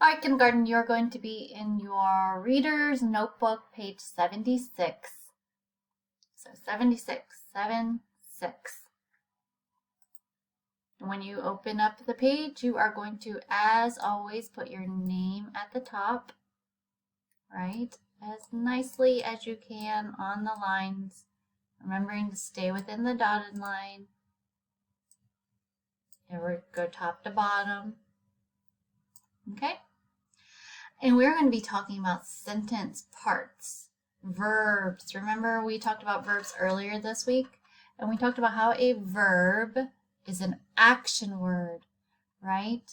All right, kindergarten, you're going to be in your reader's notebook, page 76. So 76, 76. When you open up the page, you are going to, as always, put your name at the top, right? As nicely as you can on the lines, remembering to stay within the dotted line. And we're go top to bottom. Okay? And we're going to be talking about sentence parts, verbs. Remember we talked about verbs earlier this week? And we talked about how a verb is an action word, right?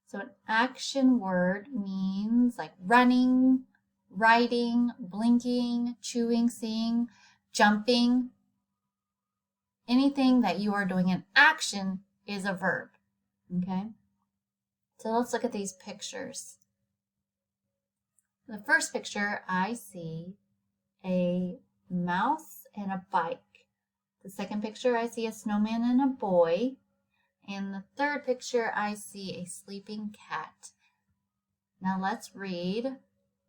So an action word means like running, writing, blinking, chewing, seeing, jumping. Anything that you are doing in action is a verb, okay? So let's look at these pictures. The first picture, I see a mouse and a bike. The second picture, I see a snowman and a boy. And the third picture, I see a sleeping cat. Now let's read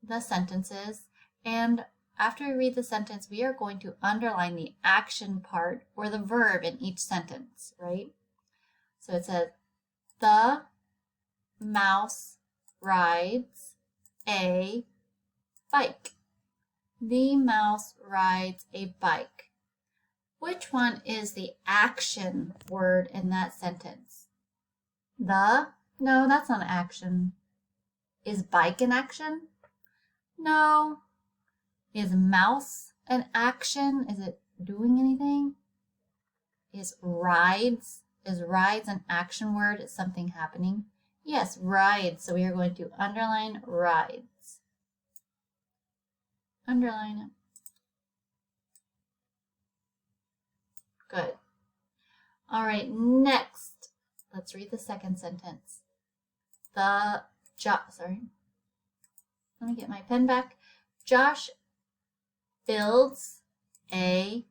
the sentences. And after we read the sentence, we are going to underline the action part or the verb in each sentence, right? So it says, the mouse rides a bike. The mouse rides a bike. Which one is the action word in that sentence? The? No, that's not action. Is bike an action? No. Is mouse an action? Is it doing anything? Is rides an action word? Is something happening? Yes, rides. So we are going to underline rides. Underline it. Good. All right, next, let's read the second sentence. Let me get my pen back. Josh builds a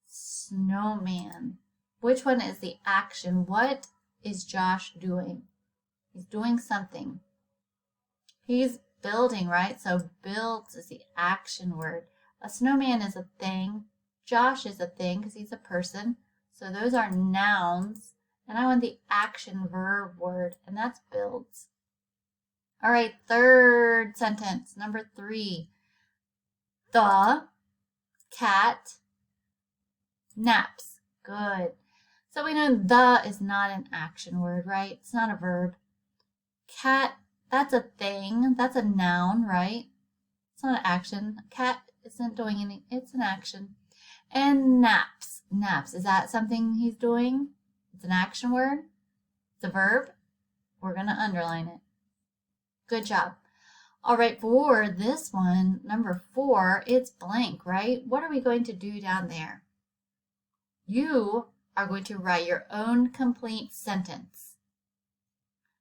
snowman. Which one is the action? What is Josh doing? He's doing something. He's building, right? So builds is the action word. A snowman is a thing. Josh is a thing because he's a person. So those are nouns. And I want the action verb word, and that's builds. All right, third sentence, number 3. The cat naps. Good. So we know the is not an action word, right? It's not a verb. Cat, that's a thing. That's a noun, right? It's not an action. Cat isn't doing anything. It's an action. And naps. Naps. Is that something he's doing? It's an action word. It's a verb. We're going to underline it. Good job. All right, for this one, number 4, it's blank, right? What are we going to do down there? You are going to write your own complete sentence.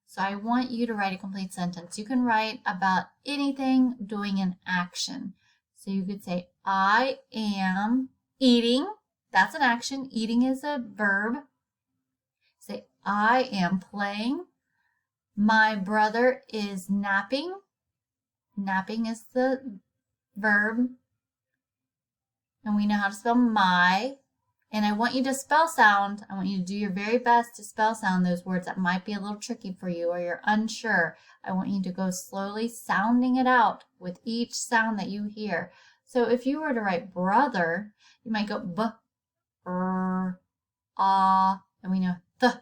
So I want you to write a complete sentence. You can write about anything doing an action. So you could say, I am eating. That's an action. Eating is a verb. Say, I am playing. My brother is napping. Napping is the verb. And we know how to spell my. And I want you to spell sound. I want you to do your very best to spell sound those words that might be a little tricky for you or you're unsure. I want you to go slowly sounding it out with each sound that you hear. So if you were to write brother, you might go b, r, ah, and we know th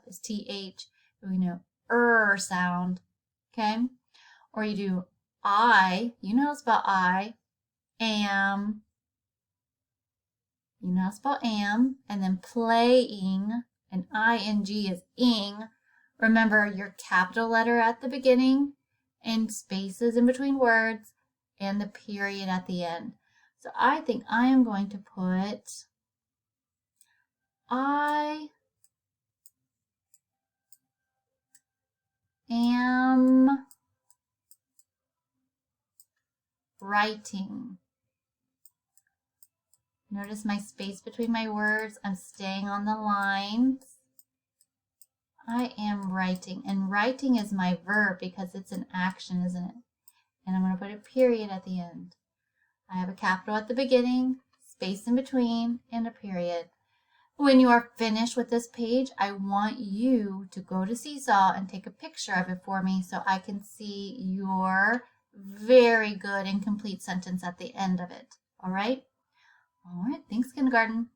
is th, and we know sound, okay? Or you do I, you know how to spell I, am, you know how to spell am, and then playing, and ing is ing. Remember your capital letter at the beginning, and spaces in between words, and the period at the end. So I think I am going to put I am writing. Notice my space between my words. I'm staying on the lines. I am writing. And writing is my verb because it's an action, isn't it? And I'm going to put a period at the end. I have a capital at the beginning, space in between, and a period. When you are finished with this page, I want you to go to Seesaw and take a picture of it for me so I can see your very good and complete sentence at the end of it. All right? All right. Thanks, kindergarten.